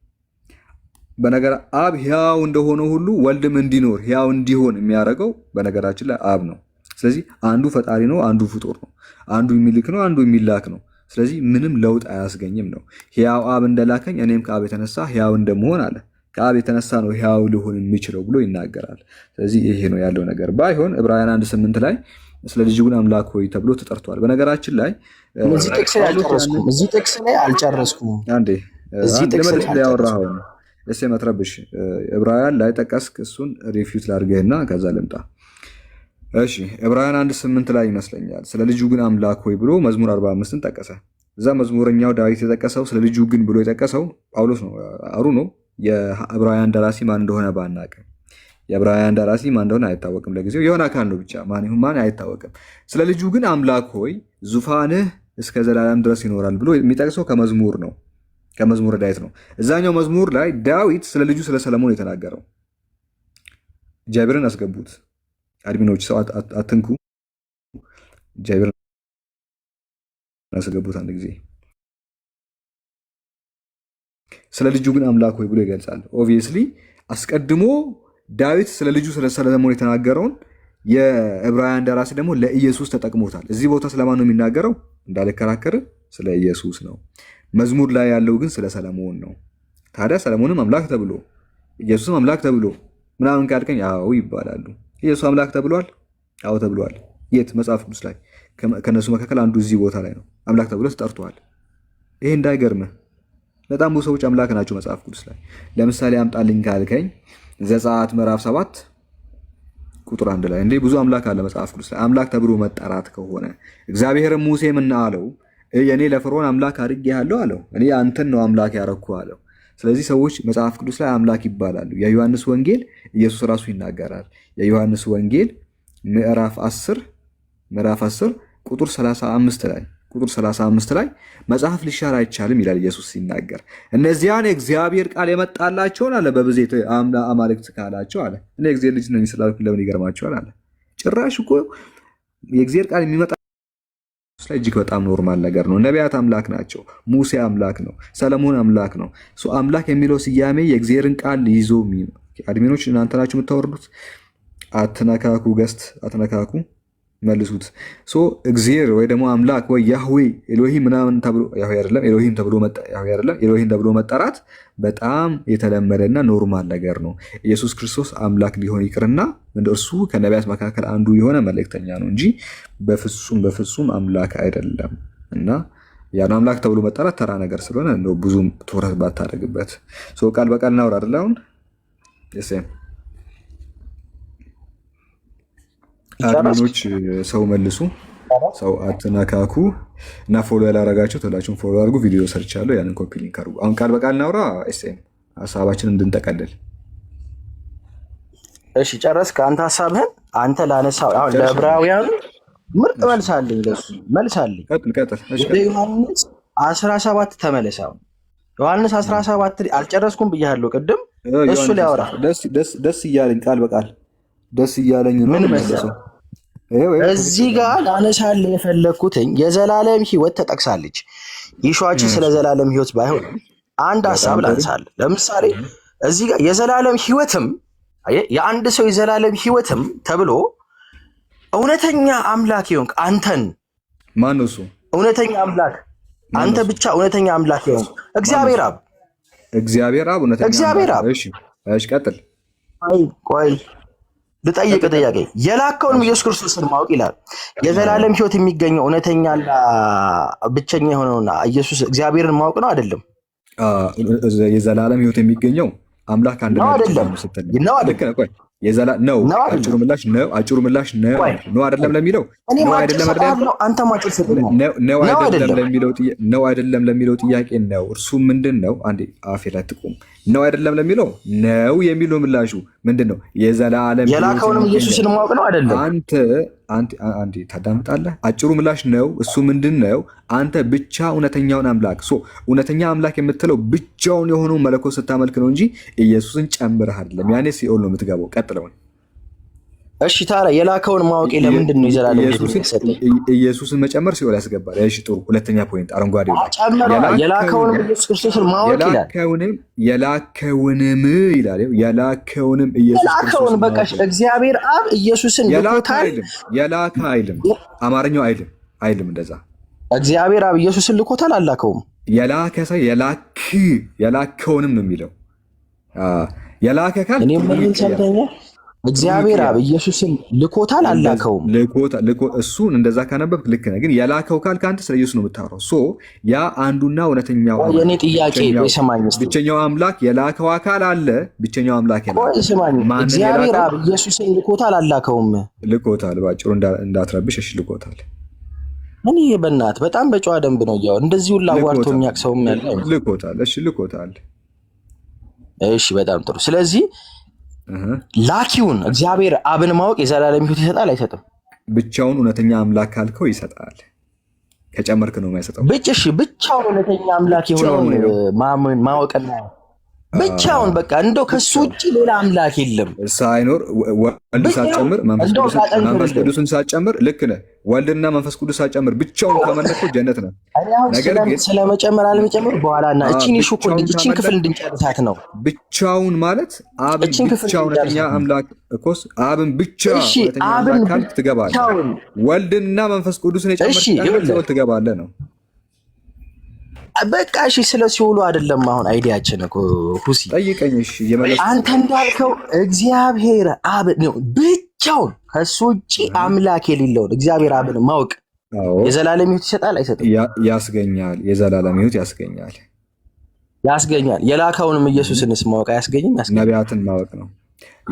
በነገር አብ ሕያው እንደሆነ ሁሉ ወልድም እንዲኖር ሕያው እንዲሆን የሚያደርገው በነገራችን ላይ አብ ነው። ስለዚህ አንዱ ፈጣሪ ነው፣ አንዱ ፍጡር ነው። አንዱ የሚልክ ነው፣ አንዱ የሚላክ ነው። ስለዚህ ምንም ለውጥ አያስገኝም ነው። ሕያው አብ እንደላከኝ እኔም ከአብ የተነሳ ሕያው እንደመሆን አለ። ከአብ የተነሳ ነው ሕያው ልሆን የሚችለው ብሎ ይናገራል። ስለዚህ ይሄ ነው ያለው ነገር። ባይሆን ዕብራውያን 1:8 ላይ ስለ ልጁ ግን አምላክ ሆይ ተብሎ ተጠርቷል። በነገራችን ላይ እዚህ ጥቅስ ላይ አልጨረስኩም። አንዴ ለመልስ ላይ ያወራኸው ነው እሴ መትረብሽ ዕብራውያን ላይ ጠቀስክ። እሱን ሪፊዩት ላድርግህና ከዛ ልምጣ። እሺ ዕብራውያን 1:8 ላይ ይመስለኛል ስለ ልጁ ግን አምላክ ሆይ ብሎ መዝሙር 45ን ጠቀሰ። እዛ መዝሙረኛው ዳዊት የጠቀሰው ስለ ልጁ ግን ብሎ የጠቀሰው ጳውሎስ ነው አሩ ነው። የዕብራውያን ደራሲ ማን እንደሆነ ባናውቅም የዕብራውያን ደራሲ ማን እንደሆነ አይታወቅም። ለጊዜው የሆነ አካል ነው ብቻ ማን ይሁን ማን አይታወቅም። ስለ ልጁ ግን አምላክ ሆይ ዙፋንህ እስከ ዘላለም ድረስ ይኖራል ብሎ የሚጠቅሰው ከመዝሙር ነው፣ ከመዝሙር ዳዊት ነው። እዛኛው መዝሙር ላይ ዳዊት ስለ ልጁ ስለ ሰለሞን የተናገረው። ጃቢርን አስገቡት አድሚኖች፣ ሰው አትንኩ። ጃቢርን አስገቡት አንድ ጊዜ። ስለ ልጁ ግን አምላክ ሆይ ብሎ ይገልጻል። ኦብቪየስሊ አስቀድሞ ዳዊት ስለ ልጁ ስለ ሰለሞን የተናገረውን የዕብራውያን ደራሲ ደግሞ ለኢየሱስ ተጠቅሞታል። እዚህ ቦታ ስለማን ነው የሚናገረው? እንዳልከራከር ስለ ኢየሱስ ነው። መዝሙር ላይ ያለው ግን ስለ ሰለሞን ነው። ታዲያ ሰለሞንም አምላክ ተብሎ ኢየሱስም አምላክ ተብሎ ምናምን ካልከኝ አዎ ይባላሉ። ኢየሱስ አምላክ ተብሏል? አዎ ተብሏል። የት? መጽሐፍ ቅዱስ ላይ። ከነሱ መካከል አንዱ እዚህ ቦታ ላይ ነው አምላክ ተብሎ ተጠርቷል። ይሄ እንዳይገርምህ በጣም ብዙ ሰዎች አምላክ ናቸው መጽሐፍ ቅዱስ ላይ። ለምሳሌ አምጣልኝ ካልከኝ ዘጸአት ምዕራፍ 7 ቁጥር 1 ላይ እንዴ ብዙ አምላክ አለ መጽሐፍ ቅዱስ ላይ። አምላክ ተብሎ መጠራት ከሆነ እግዚአብሔርም ሙሴም እና አለው እኔ ለፈርዖን አምላክ አድርጌሃለሁ አለው። እኔ አንተን ነው አምላክ ያረኩ አለው። ስለዚህ ሰዎች መጽሐፍ ቅዱስ ላይ አምላክ ይባላሉ። የዮሐንስ ወንጌል ኢየሱስ ራሱ ይናገራል። የዮሐንስ ወንጌል ምዕራፍ 10 ቁጥር 35 ላይ መጽሐፍ ሊሻር አይቻልም ይላል ኢየሱስ ሲናገር። እነዚያን የእግዚአብሔር ቃል የመጣላቸውን አለ በብዜት አማልክት ካላቸው አለ እኔ የእግዚአብሔር ልጅ ነኝ ስላልኩ ለምን ይገርማቸዋል አለ። ጭራሽ እኮ የእግዚአብሔር ቃል የሚመጣ ላይ እጅግ በጣም ኖርማል ነገር ነው። ነቢያት አምላክ ናቸው። ሙሴ አምላክ ነው። ሰለሞን አምላክ ነው። አምላክ የሚለው ስያሜ የእግዚአብሔርን ቃል ይዞ አድሚኖች እናንተ ናችሁ የምታወርዱት። አትነካኩ፣ ገስት አትነካኩ፣ መልሱት። እግዚአብሔር ወይ ደግሞ አምላክ ወይ ያህዌ ኤሎሂም ምናምን ተብሎ ኤሎሂም ተብሎ መጠራት በጣም የተለመደና ኖርማል ነገር ነው። ኢየሱስ ክርስቶስ አምላክ ሊሆን ይቅርና እርሱ ከነቢያት መካከል አንዱ የሆነ መልእክተኛ ነው እንጂ በፍጹም አምላክ አይደለም። እና ያን አምላክ ተብሎ መጠራት ተራ ነገር ስለሆነ ነው ብዙም ትኩረት ባታደርግበት። ቃል በቃል እናውራ አይደል? አሁን አድሚኖች ሰው መልሱ፣ ሰው አትነካኩ እና ፎሎ ያላረጋችሁ ሁላችሁም ፎሎ አድርጉ። ቪዲዮ ሰርቻለሁ፣ ያንን ኮፒ ሊንክ አድርጉ። አሁን ቃል በቃል እናውራ ሀሳባችንን እንድንጠቀልል። እሺ ጨረስክ አንተ ሀሳብህን? አንተ ላነሳው አሁን ለዕብራውያኑ ምርጥ መልሳለኝ፣ ለሱ መልሳለኝ። ወደ ዮሐንስ 17 ተመለስ። አሁን ዮሐንስ 17 አልጨረስኩም ብያለሁ ቅድም። እሱ ሊያወራ ደስ እያለኝ ቃል በቃል ደስ እያለኝ ነው። ምን መሰለህ እዚህ ጋር ላነሳልህ የፈለግኩትኝ የዘላለም ሕይወት ተጠቅሳለች። ይሿች ስለ ዘላለም ሕይወት ባይሆን አንድ ሀሳብ ላንሳልህ። ለምሳሌ እዚህ ጋር የዘላለም ሕይወትም የአንድ ሰው የዘላለም ሕይወትም ተብሎ እውነተኛ አምላክ ይሆንክ አንተን ማን ነው እሱ? እውነተኛ አምላክ አንተ ብቻ እውነተኛ አምላክ ይሆንክ እግዚአብሔር አብ እውነተኛ እግዚአብሔር አብ። እሺ ቀጥል። ቆይ ልጠይቅ ጥያቄ። የላከውን ኢየሱስ ክርስቶስን ማወቅ ይላል። የዘላለም ሕይወት የሚገኘው እውነተኛና ብቸኛ የሆነውና ኢየሱስ እግዚአብሔርን ማወቅ ነው አይደለም? የዘላለም ሕይወት የሚገኘው አምላክ አንድ ነው አይደለም ስትል ነው አይደለም? ቆይ ነው አጭሩ ምላሽ ነው አይደለም ለሚለው ነው አይደለም ለሚለው ጥያቄ ነው። እርሱ ምንድን ነው? አንዴ አፌ ላይ ትቁም። ነው አይደለም ለሚለው ነው የሚለው ምላሹ ምንድን ነው የዘላለም የላከውንም ኢየሱስን ማወቅ ነው አይደለም? አንተ ታዳምጣለህ? አጭሩ ምላሽ ነው እሱ ምንድን ነው? አንተ ብቻ እውነተኛውን አምላክ እውነተኛ አምላክ የምትለው ብቻውን የሆነው መለኮት ስታመልክ ነው እንጂ ኢየሱስን ጨምረህ አይደለም። ያኔ ሲኦል ነው የምትገባው። ቀጥለውን እሺ ታዲያ የላከውን ማወቅ ለምንድን ነው የዘላለም ኢየሱስን መጨመር ሲኦል ያስገባል። እሺ ጥሩ። ሁለተኛ ፖይንት አረንጓዴ የላከውንም ኢየሱስ ክርስቶስን ማወቅ ይላል። የላከውንም ይላል። የላከውንም ኢየሱስ ክርስቶስን በቃ እግዚአብሔር አብ ኢየሱስን ልኮታል። የላከ አይልም፣ አማርኛው አይልም እንደዛ። እግዚአብሔር አብ ኢየሱስን ልኮታል፣ አላከውም። የላከ ሳይ የላከውንም ነው የሚለው። የላከ ካል እኔ ምን ሰምተኛል? እግዚአብሔር አብ ኢየሱስን ልኮታል፣ አላከውም። እሱን እንደዛ ካነበብክ ልክ ነህ። ግን የላከው ካል ከአንተ ስለ ኢየሱስ ነው የምታወራው። ያ አንዱና እውነተኛው የኔ ጥያቄ ብቸኛው አምላክ የላከው አካል አለ። ብቸኛው አምላክ እግዚአብሔር አብ ኢየሱስን ልኮታል፣ አላከውም። ልኮታል። ባጭሩ እንዳትረብሽ። እሺ ልኮታል። እኔ በእናትህ በጣም በጨዋ ደንብ ነው ያው እንደዚህ ሁላ አዋርቶ የሚያውቅ ሰውም ያለ ልኮታል። እሺ ልኮታል። እሺ በጣም ጥሩ። ስለዚህ ላኪውን እግዚአብሔር አብን ማወቅ የዘላለም ሕይወት ይሰጣል አይሰጥም? ብቻውን እውነተኛ አምላክ ካልከው ይሰጣል። ከጨመርክ ነው የማይሰጠው። ብቻውን እውነተኛ አምላክ የሆነውን ማወቅና ብቻውን በቃ እንደው ከሱ ውጭ ሌላ አምላክ የለም ሳይኖር ወልድ ሳትጨምር መንፈስ ቅዱስን ሳትጨምር ልክ ነህ። ወልድና መንፈስ ቅዱስ ሳትጨምር ብቻውን ካመለከው ጀነት ነው። ነገር ግን ስለመጨመር አለመጨመር በኋላና እቺን ክፍል እንድንጨርሳት ነው። ብቻውን ማለት አብን ብቻ እውነተኛ አምላክ እኮስ አብን ብቻ እውነተኛ አምላክ ካልክ ትገባለህ። ወልድና መንፈስ ቅዱስን የጨመርክ ትገባለህ ነው። በቃ እሺ፣ ስለ ሲኦሉ አይደለም አሁን አይዲያችን እኮ ሁሲ ጠይቀኝ። እሺ አንተ እንዳልከው እግዚአብሔር አብ ነው ብቻውን ከሱ ውጪ አምላክ የሌለውን እግዚአብሔር አብን ማወቅ የዘላለም ሕይወት ይሰጣል አይሰጥም? ያስገኛል። የዘላለም ሕይወት ያስገኛል። የላከውንም ኢየሱስንስ ማወቅ አያስገኝም? ነቢያትን ማወቅ ነው።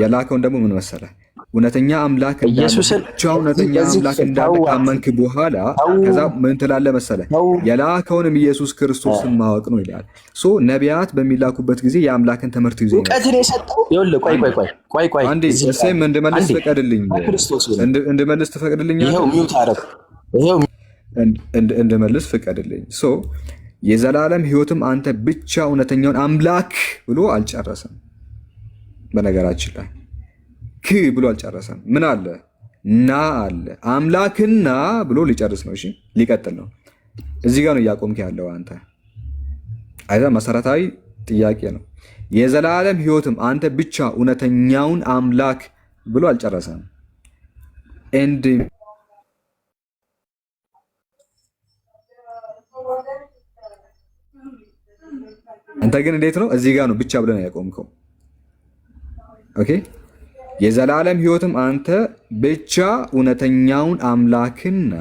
የላከውን ደግሞ ምን መሰለህ? እውነተኛ አምላክ እውነተኛ አምላክ እንዳለ ካመንክ በኋላ ከዛ ምን ትላለህ መሰለህ? የላከውንም ኢየሱስ ክርስቶስን ማወቅ ነው ይላል። ነቢያት በሚላኩበት ጊዜ የአምላክን ትምህርት ይዘው እውቀትን የሰጠው ቆይ አንዴ እሴም እንድመልስ ፈቀድልኝ። እንድመልስ ትፈቅድልኛለህ? ይሄው ሚውት አደረግ። ይሄው እንድመልስ ፍቀድልኝ። የዘላለም ሕይወትም አንተ ብቻ እውነተኛውን አምላክ ብሎ አልጨረሰም። በነገራችን ላይ ብሎ አልጨረሰም። ምን አለ? ና አለ። አምላክና ብሎ ሊጨርስ ነው። እሺ ሊቀጥል ነው። እዚህ ጋር ነው እያቆምክ ያለው አንተ። አይዛ መሰረታዊ ጥያቄ ነው። የዘላለም ሕይወትም አንተ ብቻ እውነተኛውን አምላክ ብሎ አልጨረሰም። አንተ ግን እንዴት ነው እዚህ ጋር ነው ብቻ ብለን ያቆምከው? ኦኬ የዘላለም ሕይወትም አንተ ብቻ እውነተኛውን አምላክና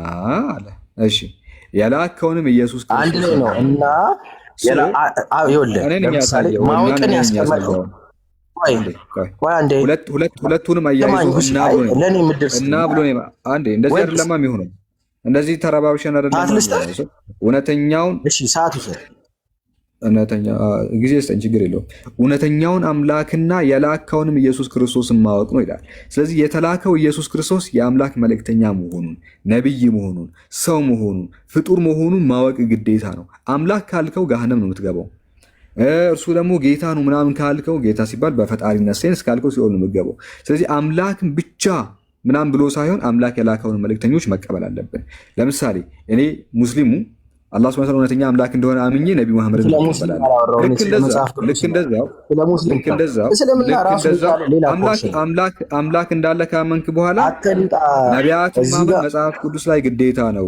አለ። እሺ የላከውንም ኢየሱስ ክርስቶስ አንድ ላይ ነው እና ማወቅን ያስቀመጠው ሁለቱንም አያይዞ እና ብሎ አንዴ እንደዚህ አይደለም የሚሆነው። እንደዚህ ተረባብሸን አይደለም እውነተኛውን ሰዓት ጊዜ ስጠኝ፣ ችግር የለውም። እውነተኛውን አምላክና የላከውንም ኢየሱስ ክርስቶስን ማወቅ ነው ይላል። ስለዚህ የተላከው ኢየሱስ ክርስቶስ የአምላክ መልእክተኛ መሆኑን፣ ነቢይ መሆኑን፣ ሰው መሆኑን፣ ፍጡር መሆኑን ማወቅ ግዴታ ነው። አምላክ ካልከው ገሃነም ነው የምትገባው። እርሱ ደግሞ ጌታ ነው ምናምን ካልከው፣ ጌታ ሲባል በፈጣሪነት ሴንስ ካልከው ሲኦል ነው የምትገባው። ስለዚህ አምላክን ብቻ ምናምን ብሎ ሳይሆን አምላክ የላከውን መልእክተኞች መቀበል አለብን። ለምሳሌ እኔ ሙስሊሙ አላህ ሱብሓነሁ ወተዓላ እውነተኛ አምላክ እንደሆነ አምኜ ነቢ መሐመድ አምላክ እንዳለ ካመንክ በኋላ ነቢያት ማመን መጽሐፍ ቅዱስ ላይ ግዴታ ነው።